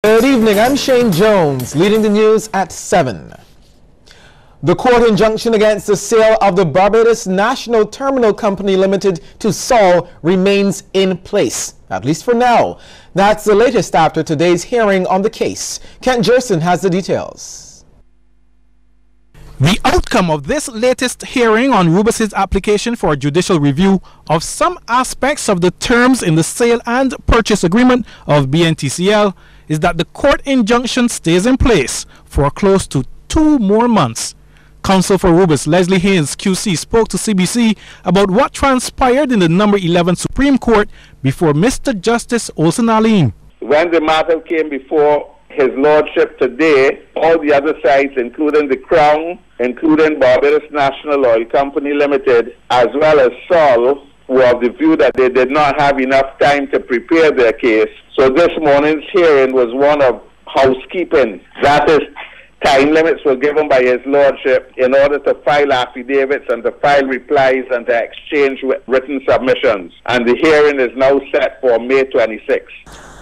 Good evening, I'm Rashanna Jones, leading the news at 7. The court injunction against the sale of the Barbados National Terminal Company Limited to Sol remains in place, at least for now. That's the latest after today's hearing on the case. Kent Jerson has the details. The outcome of this latest hearing on Rubus's application for judicial review of some aspects of the terms in the sale and purchase agreement of BNTCL is that the court injunction stays in place for close to 2 more months. Counsel for Rubus, Leslie Haynes, QC, spoke to CBC about what transpired in the number 11 Supreme Court before Mr. Justice Olson Alim. When the matter came before His Lordship today, all the other sides, including the Crown, including Barbados National Oil Company Limited, as well as Sol, were of the view that they did not have enough time to prepare their case. So this morning's hearing was one of housekeeping. That is, time limits were given by His Lordship in order to file affidavits and to file replies and to exchange written submissions. And the hearing is now set for May 26.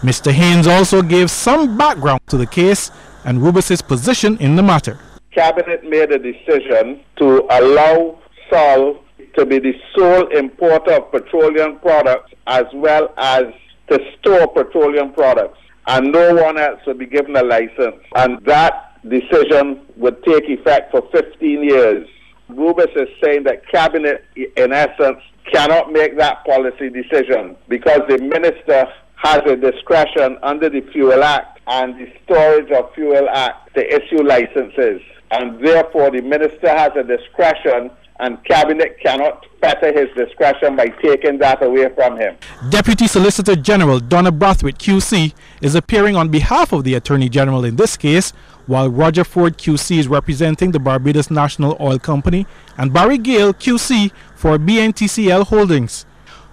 Mr. Haynes also gave some background to the case and Rubus's position in the matter. Cabinet made a decision to allow Sol to be the sole importer of petroleum products as well as to store petroleum products, and no one else would be given a license. And that decision would take effect for 15 years. Rubus is saying that Cabinet, in essence, cannot make that policy decision because the Minister has a discretion under the Fuel Act and the Storage of Fuel Act to issue licenses. And therefore, the Minister has a discretion and Cabinet cannot fetter his discretion by taking that away from him. Deputy Solicitor General Donna Brathwaite, QC, is appearing on behalf of the Attorney General in this case, while Roger Ford, QC, is representing the Barbados National Oil Company, and Barry Gale, QC, for BNTCL Holdings.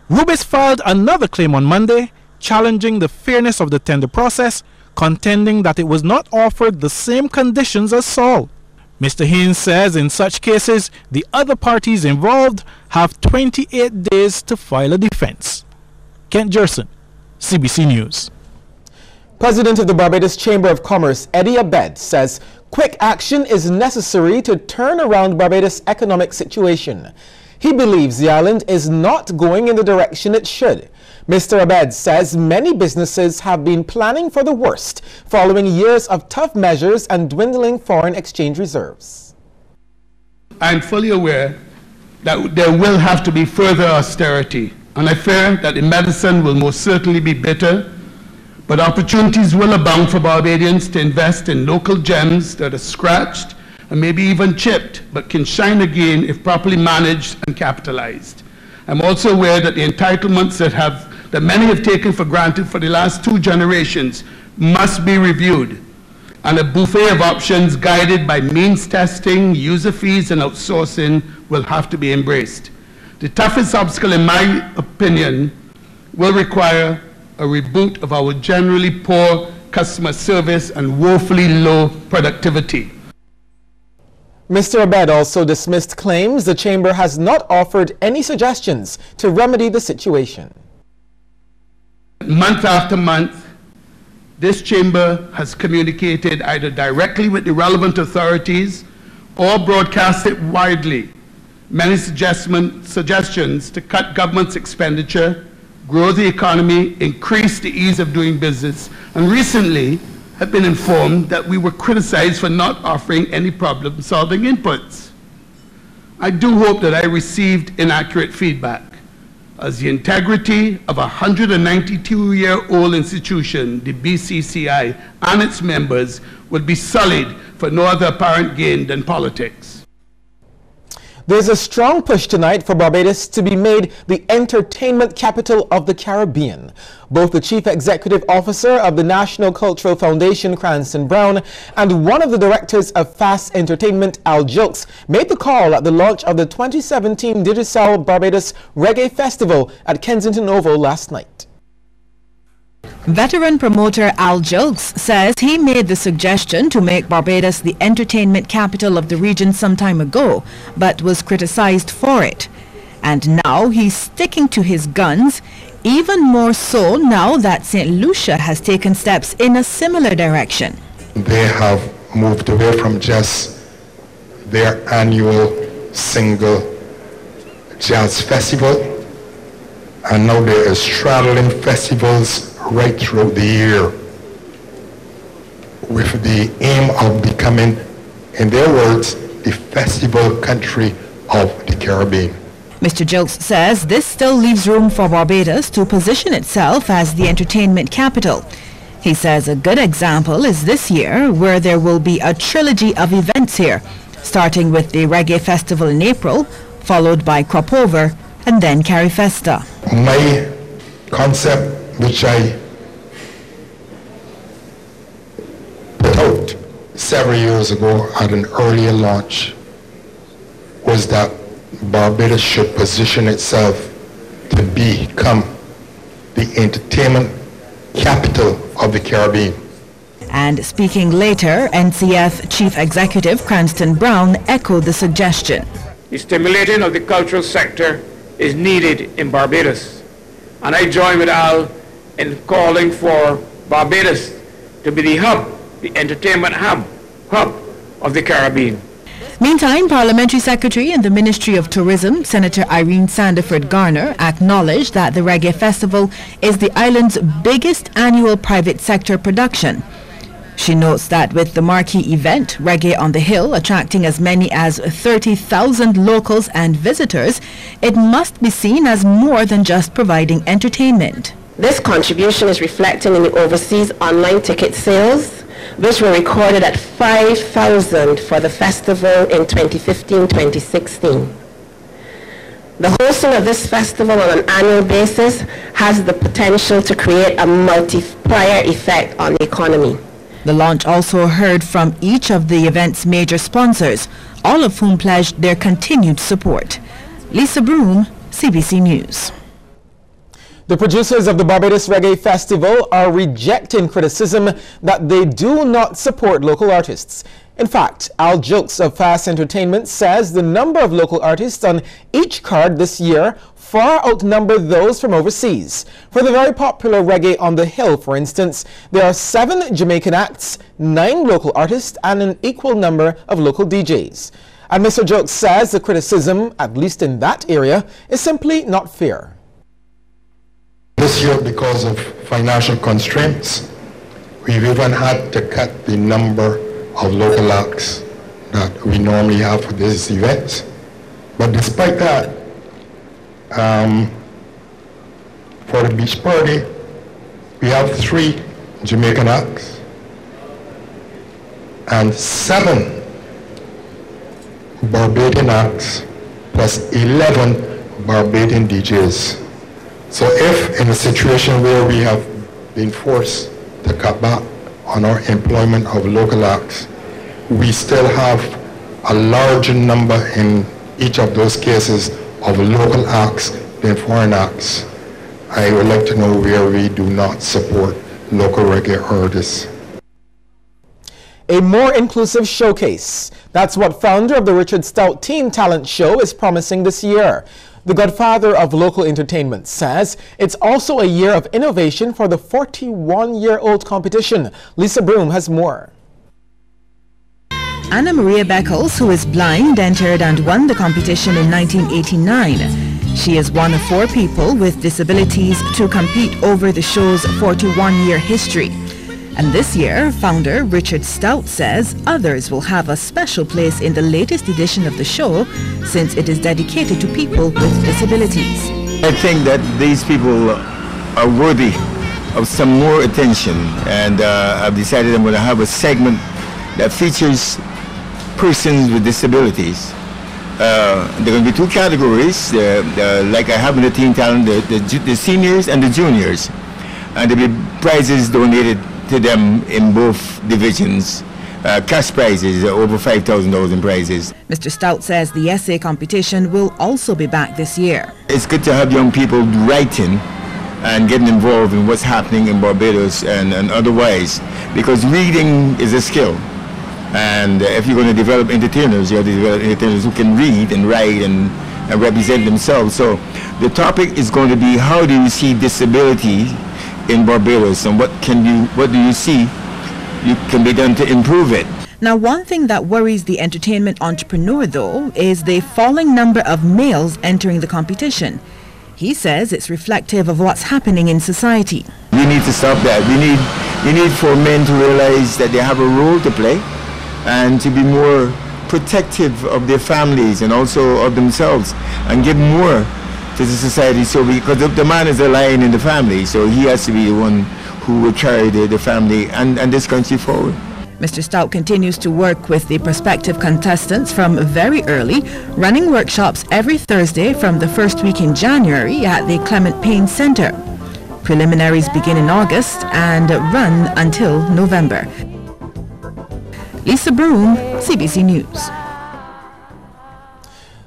Rubus filed another claim on Monday, challenging the fairness of the tender process, contending that it was not offered the same conditions as Sol. Mr. Haynes says in such cases, the other parties involved have 28 days to file a defense. Kent Jerson, CBC News. President of the Barbados Chamber of Commerce, Eddie Abed, says quick action is necessary to turn around Barbados' economic situation. He believes the island is not going in the direction it should. Mr. Abed says many businesses have been planning for the worst following years of tough measures and dwindling foreign exchange reserves. I'm fully aware that there will have to be further austerity, and I fear that the medicine will most certainly be bitter, but opportunities will abound for Barbadians to invest in local gems that are scratched and maybe even chipped, but can shine again if properly managed and capitalized. I'm also aware that the entitlements that many have taken for granted for the last 2 generations must be reviewed, and a buffet of options guided by means testing, user fees, and outsourcing will have to be embraced. The toughest obstacle, in my opinion, will require a reboot of our generally poor customer service and woefully low productivity. Mr. Abed also dismissed claims the Chamber has not offered any suggestions to remedy the situation. Month after month, this Chamber has communicated either directly with the relevant or broadcast it widely many suggestions to cut government's expenditure, grow the economy, increase the ease of doing business, and recently have been informed that we were criticized for not offering any problem-solving inputs. I do hope that I received inaccurate feedback, as the integrity of a 192-year-old institution, the BCCI, and its members would be sullied for no other apparent gain than politics. There's a strong push tonight for Barbados to be made the entertainment capital of the Caribbean. Both the Chief Executive Officer of the National Cultural Foundation, Cranston Brown, and one of the directors of Fast Entertainment, Al Jokes, made the call at the launch of the 2017 Digicel Barbados Reggae Festival at Kensington Oval last night. Veteran promoter Al Jokes says he made the suggestion to make Barbados the entertainment capital of the region some time ago, but was criticized for it. And now he's sticking to his guns, even more so now that St. Lucia has taken steps in a similar direction. They have moved away from just their annual single jazz festival, and now there is straddling festivals right throughout the year with the aim of becoming, in their words, the festival country of the Caribbean. Mr. Jokes says this still leaves room for Barbados to position itself as the entertainment capital. He says a good example is this year, where there will be a trilogy of events here, starting with the Reggae Festival in April, followed by Crop Over, and then Carifesta. My concept, which I put out several years ago at an earlier launch, was that Barbados should position itself to become the entertainment capital of the Caribbean. And speaking later, NCF Chief Executive Cranston Brown echoed the suggestion. The stimulating of the cultural sector is needed in Barbados, and I join with Al in calling for Barbados to be the hub, the entertainment hub of the Caribbean. Meantime, Parliamentary Secretary in the Ministry of Tourism, Senator Irene Sandiford Garner, acknowledged that the Reggae Festival is the island's biggest annual private sector production. She notes that with the marquee event, Reggae on the Hill, attracting as many as 30,000 locals and visitors, it must be seen as more than just providing entertainment. This contribution is reflected in the overseas online ticket sales, which were recorded at 5,000 for the festival in 2015-2016. The hosting of this festival on an annual basis has the potential to create a multiplier effect on the economy. The launch also heard from each of the event's major sponsors, all of whom pledged their continued support. Lisa Broom, CBC News. The producers of the Barbados Reggae Festival are rejecting criticism that they do not support local artists. In fact, Al Jokes of Fast Entertainment says the number of local artists on each card this year far outnumber those from overseas. For the very popular Reggae on the Hill, for instance, there are 7 Jamaican acts, 9 local artists, and an equal number of local DJs. And Mr. Jokes says the criticism, at least in that area, is simply not fair. This year, because of financial constraints, we've even had to cut the number of local acts that we normally have for these events. But despite that, for the beach party, we have 3 Jamaican acts and 7 Barbadian acts plus 11 Barbadian DJs. So if in a situation where we have been forced to cut back on our employment of local acts, we still have a larger number in each of those cases of local acts than foreign acts. I would like to know where we do not support local reggae artists. A more inclusive showcase. That's what founder of the Richard Stout Teen Talent Show is promising this year. The godfather of local entertainment says it's also a year of innovation for the 41-year-old competition. Lisa Broom has more. Anna Maria Beckles, who is blind, entered and won the competition in 1989. She is one of 4 people with disabilities to compete over the show's 41-year history. And this year, founder Richard Stout says others will have a special place in the latest edition of the show since it is dedicated to people with disabilities. I think that these people are worthy of some more attention, and I've decided I'm going to have a segment that features persons with disabilities. There are going to be 2 categories, like I have in the Teen Talent, the seniors and the juniors. And there will be prizes donated to them in both divisions, cash prizes, over $5,000 in prizes. Mr. Stout says the essay competition will also be back this year. It's good to have young people writing and getting involved in what's happening in Barbados and otherwise, because reading is a skill. And if you're going to develop entertainers, you have to develop entertainers who can read and write and represent themselves. So The topic is going to be, how do you see disability in Barbados, and what do you see can be done to improve it? Now, one thing that worries the entertainment entrepreneur, though, is the falling number of males entering the competition. He says it's reflective of what's happening in society. We need to stop that. We need for men to realize that they have a role to play and to be more protective of their families and also of themselves, and give more to the society. So because the man is a lion in the family, so he has to be the one who will carry the family and this country forward. Mr. Stout continues to work with the prospective contestants from very early, running workshops every Thursday from the first week in January at the Clement Payne Center. Preliminaries begin in August and run until November. Lisa Broom, CBC News.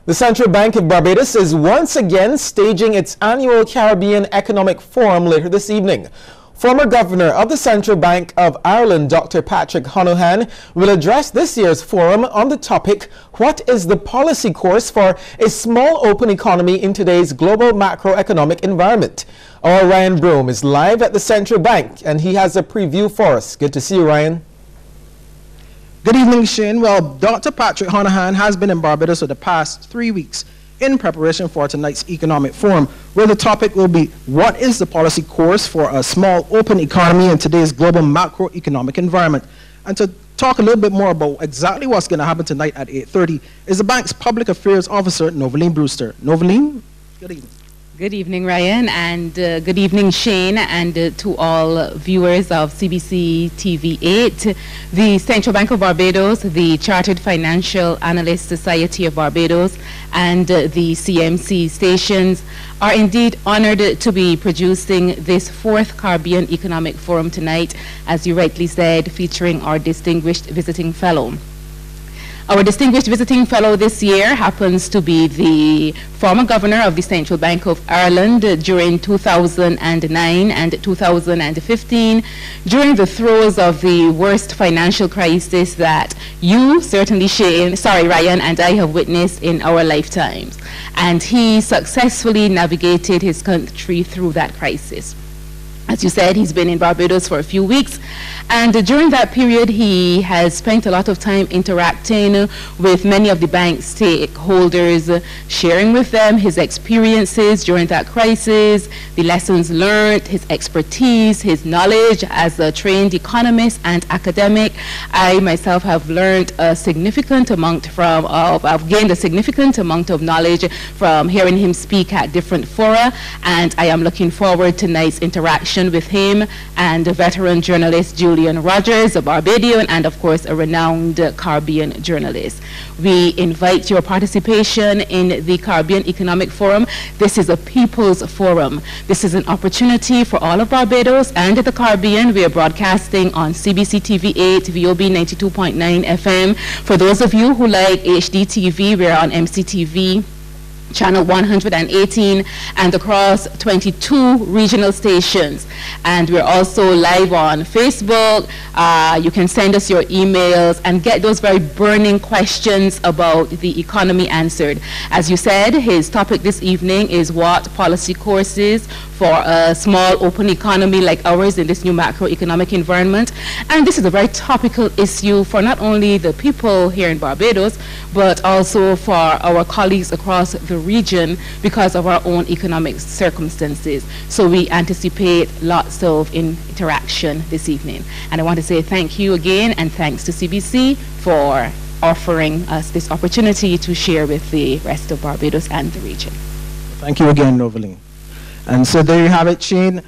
The Central Bank of Barbados is once again staging its annual Caribbean Economic Forum later this evening. Former Governor of the Central Bank of Ireland, Dr. Patrick Honohan, will address this year's forum on the topic, what is the policy course for a small open economy in today's global macroeconomic environment? Our Ryan Broom is live at the Central Bank, and he has a preview for us. Good to see you, Ryan. Good evening, Shane. Well, Dr. Patrick Honohan has been in Barbados for the past 3 weeks in preparation for tonight's economic forum, where the topic will be, what is the policy course for a small open economy in today's global macroeconomic environment? And to talk a little bit more about exactly what's going to happen tonight at 8:30 is the bank's public affairs officer, Noveline Brewster. Noveline, good evening. Good evening, Ryan, and good evening, Shane, and to all viewers of CBC TV 8. The Central Bank of Barbados, the Chartered Financial Analyst Society of Barbados, and the CMC stations are indeed honored to be producing this 4th Caribbean Economic Forum tonight, as you rightly said, featuring our distinguished visiting fellow. Our distinguished visiting fellow this year happens to be the former governor of the Central Bank of Ireland during 2009 and 2015, during the throes of the worst financial crisis that you, certainly Ryan, and I have witnessed in our lifetimes. And he successfully navigated his country through that crisis. As you said, he's been in Barbados for a few weeks, and during that period he has spent a lot of time interacting with many of the bank's stakeholders, sharing with them his experiences during that crisis, the lessons learned, his expertise, his knowledge as a trained economist and academic. I myself have learned a significant amount I've gained a significant amount of knowledge from hearing him speak at different fora, and I am looking forward to tonight's interaction with him and veteran journalist Julian Rogers, a Barbadian, and of course a renowned Caribbean journalist. We invite your participation in the Caribbean Economic Forum. This is a people's forum. This is an opportunity for all of Barbados and the Caribbean. We are broadcasting on CBC TV 8, VOB 92.9 FM. For those of you who like HD TV, we're on MCTV channel 118 and across 22 regional stations, and we're also live on Facebook. You can send us your emails and get those very burning questions about the economy answered. As you said, his topic this evening is what policy courses for a small open economy like ours in this new macroeconomic environment. And this is a very topical issue for not only the people here in Barbados, but also for our colleagues across the region because of our own economic circumstances. So we anticipate lots of interaction this evening. And I want to say thank you again, and thanks to CBC for offering us this opportunity to share with the rest of Barbados and the region. Thank you again, Noveline. And so there you have it, Shane.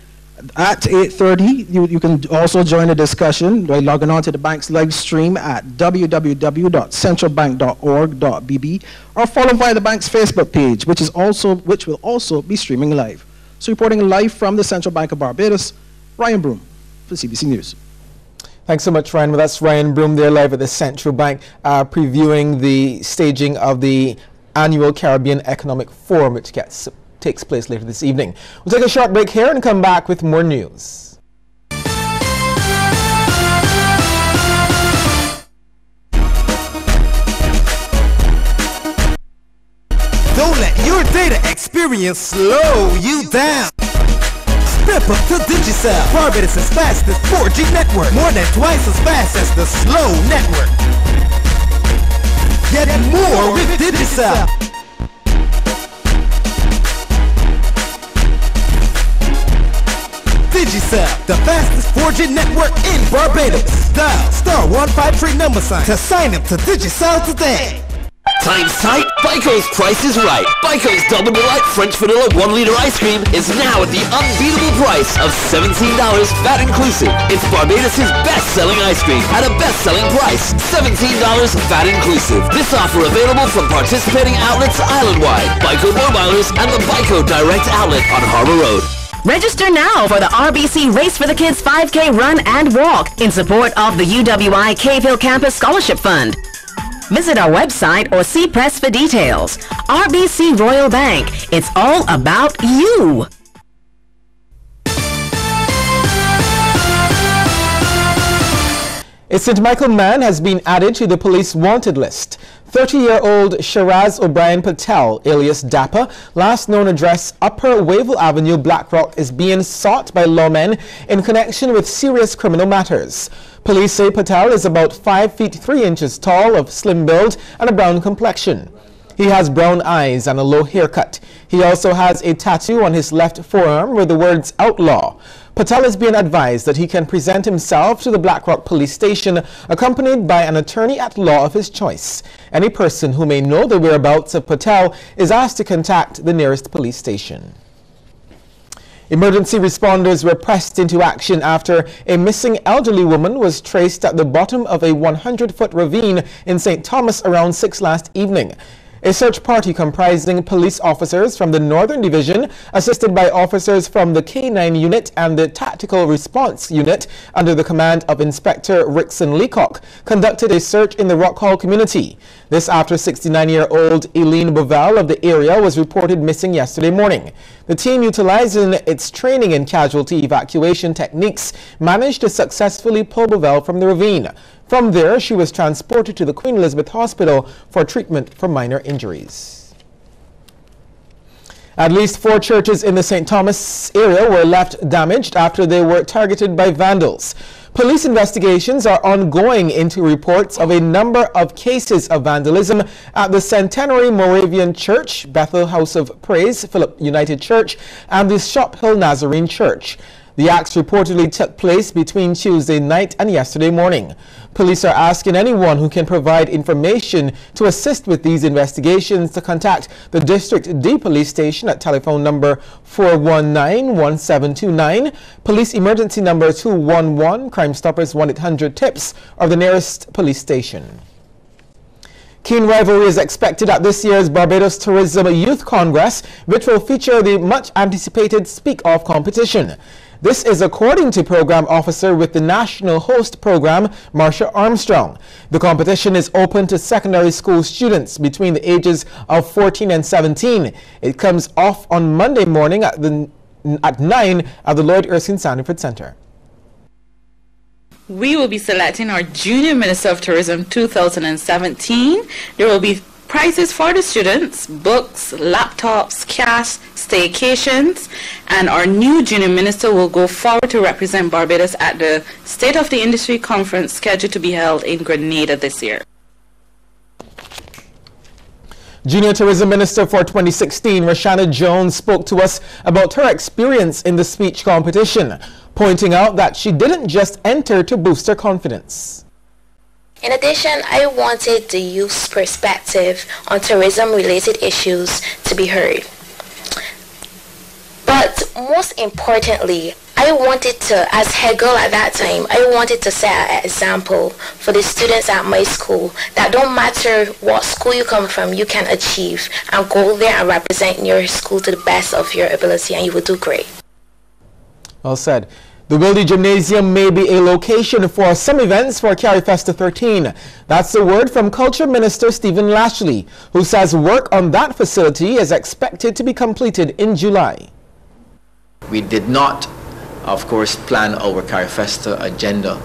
At 8:30, you can also join the discussion by logging on to the bank's live stream at www.centralbank.org.bb or follow via the bank's Facebook page, which will also be streaming live. So reporting live from the Central Bank of Barbados, Ryan Broom for CBC News. Thanks so much, Ryan. Well, that's Ryan Broom there live at the Central Bank, previewing the staging of the annual Caribbean Economic Forum, which takes place later this evening. We'll take a short break here and come back with more news. Don't let your data experience experience slow you down. Step up to Digicel, Barbados' fastest 4G network, more than twice as fast as the slow network. Get more with Digicel. Digicel, the fastest 4G network in Barbados. Dial *153 to sign up to Digicel today. Time's tight, Bico's price is right. Bico's Double Delight French Vanilla 1 liter ice cream is now at the unbeatable price of $17 VAT inclusive. It's Barbados' best-selling ice cream at a best-selling price, $17 VAT inclusive. This offer available from participating outlets island-wide, Bico Mobilers and the Bico Direct Outlet on Harbor Road. Register now for the RBC Race for the Kids 5K Run and Walk in support of the UWI Cave Hill Campus Scholarship Fund. Visit our website or see press for details. RBC Royal Bank. It's all about you. A St. Michael man has been added to the police wanted list. 30-year-old Shiraz O'Brien Patel, alias Dapper, last known address Upper Wavell Avenue, Blackrock, is being sought by lawmen in connection with serious criminal matters. Police say Patel is about 5 feet 3 inches tall, of slim build and a brown complexion. He has brown eyes and a low haircut. He also has a tattoo on his left forearm with the words outlaw. Patel is being advised that he can present himself to the Blackrock Police Station accompanied by an attorney at law of his choice. Any person who may know the whereabouts of Patel is asked to contact the nearest police station. Emergency responders were pressed into action after a missing elderly woman was traced at the bottom of a 100-foot ravine in St. Thomas around 6 last evening. A search party comprising police officers from the Northern Division, assisted by officers from the K9 Unit and the Tactical Response Unit under the command of Inspector Rickson Leacock, conducted a search in the Rock Hall community. This after 69-year-old Eileen Bovell of the area was reported missing yesterday morning. The team, utilizing its training in casualty evacuation techniques, managed to successfully pull Bovell from the ravine. From there, she was transported to the Queen Elizabeth Hospital for treatment for minor injuries. At least 4 churches in the St. Thomas area were left damaged after they were targeted by vandals. Police investigations are ongoing into reports of a number of cases of vandalism at the Centennial Moravian Church, Bethel House of Praise, Philip United Church, and the Shop Hill Nazarene Church. The acts reportedly took place between Tuesday night and yesterday morning. Police are asking anyone who can provide information to assist with these investigations to contact the District D Police Station at telephone number 419-1729, Police Emergency number 211, Crime Stoppers 1-800-TIPS, or the nearest police station. Keen rivalry is expected at this year's Barbados Tourism Youth Congress, which will feature the much-anticipated Speak Off competition. This is according to Program Officer with the National Host Program, Marsha Armstrong. The competition is open to secondary school students between the ages of 14 and 17. It comes off on Monday morning at 9 at the Lloyd Erskine Sanford Center. We will be selecting our Junior Minister of Tourism 2017. There will be prizes for the students, books, laptops, cash, staycations, and our new Junior Minister will go forward to represent Barbados at the State of the Industry Conference scheduled to be held in Grenada this year. Junior Tourism Minister for 2016, Rashanna Jones, spoke to us about her experience in the speech competition, pointing out that she didn't just enter to boost her confidence. In addition, I wanted the youth's perspective on tourism-related issues to be heard. But most importantly, I wanted to, as head girl at that time, I wanted to set an example for the students at my school that don't matter what school you come from, you can achieve and go there and represent your school to the best of your ability, and you will do great. Well said. The Wildy Gymnasium may be a location for some events for Carry Festa 13. That's the word from Culture Minister Stephen Lashley, who says work on that facility is expected to be completed in July. We did not, of course, plan our Carry Festa agenda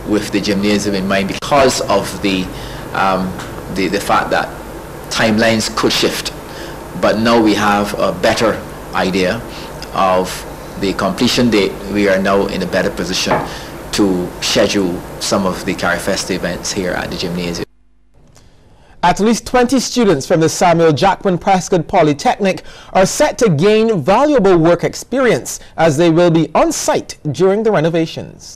with the gymnasium in mind because of the fact that timelines could shift. but now we have a better idea of the completion date. We are now in a better position to schedule some of the CARIFESTA events here at the gymnasium. At least 20 students from the Samuel Jackman Prescott Polytechnic are set to gain valuable work experience as they will be on site during the renovations.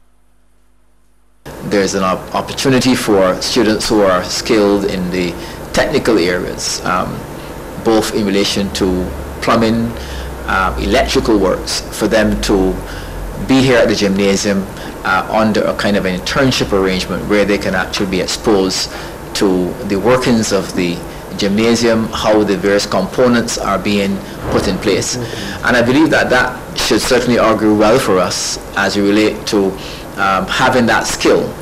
There's an opportunity for students who are skilled in the technical areas, both in relation to plumbing, electrical works, for them to be here at the gymnasium under a kind of an internship arrangement where they can actually be exposed to the workings of the gymnasium, how the various components are being put in place. And I believe that that should certainly augur well for us as we relate to having that skill.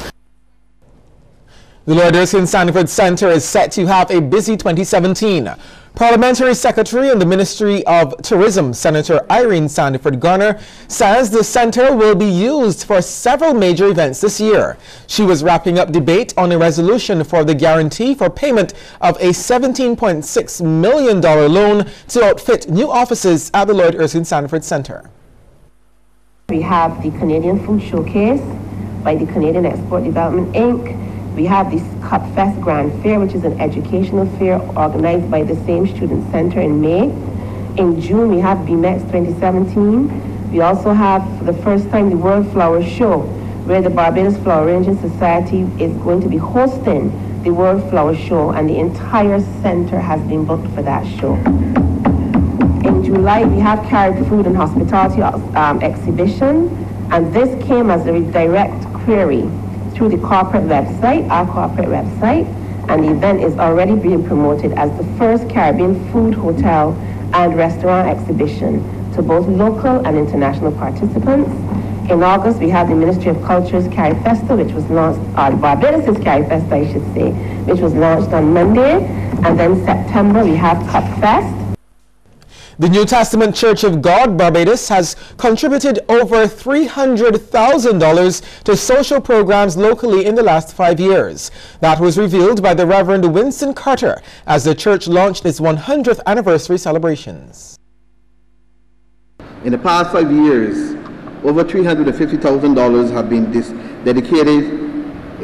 The Lord Erskine Sanford Center is set to have a busy 2017. Parliamentary Secretary in the Ministry of Tourism, Senator Irene Sandiford Garner, says the center will be used for several major events this year. She was wrapping up debate on a resolution for the guarantee for payment of a $17.6 million loan to outfit new offices at the Lord Erskine Sandiford Center. We have the Canadian Food Showcase by the Canadian Export Development Inc. We have the Cup Fest Grand Fair, which is an educational fair organized by the same student center in May. In June, we have BMEX 2017. We also have, for the first time, the World Flower Show, where the Barbados Flower Arranging Society is going to be hosting the World Flower Show, and the entire center has been booked for that show. In July, we have Carib Food and Hospitality exhibition, and this came as a direct query through the corporate website, our corporate website, and the event is already being promoted as the first Caribbean food, hotel, and restaurant exhibition to both local and international participants. In August, we have the Ministry of Culture's CARIFESTA, which was launched, Barbados' CARIFESTA, I should say, which was launched on Monday, and then September, we have Cup Fest. The New Testament Church of God, Barbados, has contributed over $300,000 to social programs locally in the last 5 years. That was revealed by the Reverend Winston Carter as the church launched its 100th anniversary celebrations. In the past 5 years, over $350,000 have been dedicated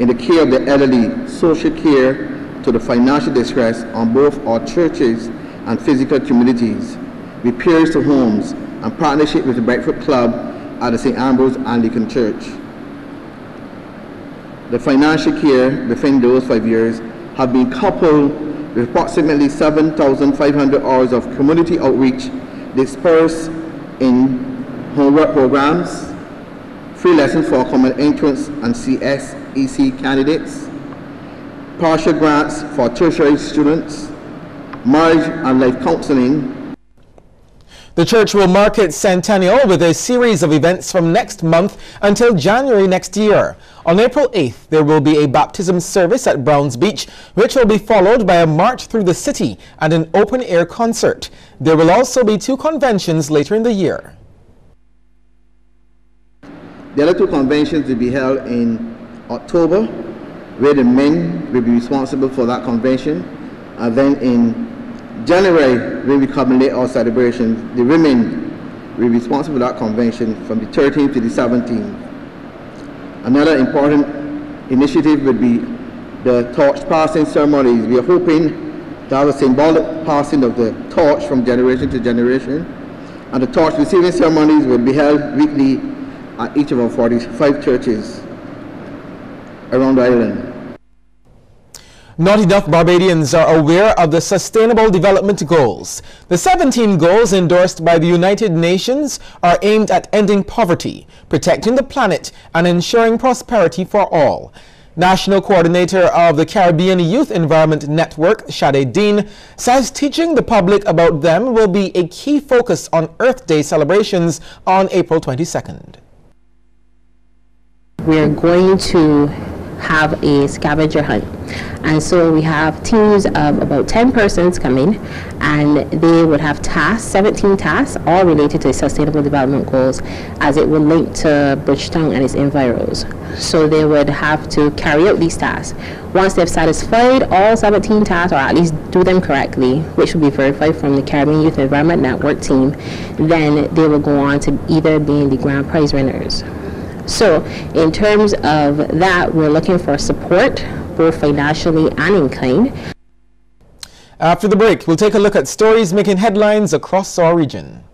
in the care of the elderly, social care to the financial distress on both our churches and physical communities, repairs to homes, and partnership with the Breakfast Club at the St. Ambrose Anglican Church. The financial care within those 5 years have been coupled with approximately 7,500 hours of community outreach dispersed in homework programs, free lessons for common entrance and CSEC candidates, partial grants for tertiary students, marriage and life counseling. The church will mark its centennial with a series of events from next month until January next year. On April 8th, there will be a baptism service at Browns Beach, which will be followed by a march through the city and an open-air concert. There will also be 2 conventions later in the year. The other 2 conventions will be held in October, where the men will be responsible for that convention, and then in January, when we culminate our celebrations, the women will be responsible for that convention from the 13th to the 17th. Another important initiative would be the torch passing ceremonies. We are hoping to have a symbolic passing of the torch from generation to generation, and the torch receiving ceremonies will be held weekly at each of our 45 churches around the island. Not enough Barbadians are aware of the Sustainable Development Goals. The 17 goals endorsed by the United Nations are aimed at ending poverty, protecting the planet, and ensuring prosperity for all. National Coordinator of the Caribbean Youth Environment Network, Shade Dean, says teaching the public about them will be a key focus on Earth Day celebrations on April 22nd. We are going to have a scavenger hunt. And so we have teams of about 10 persons coming, and they would have tasks, 17 tasks, all related to Sustainable Development Goals, as it would link to Bridgetown and its environs. So they would have to carry out these tasks. Once they've satisfied all 17 tasks, or at least do them correctly, which will be verified from the Caribbean Youth Environment Network team, then they will go on to either being the grand prize winners. So in terms of that, we're looking for support, both financially and in kind. After the break, we'll take a look at stories making headlines across our region.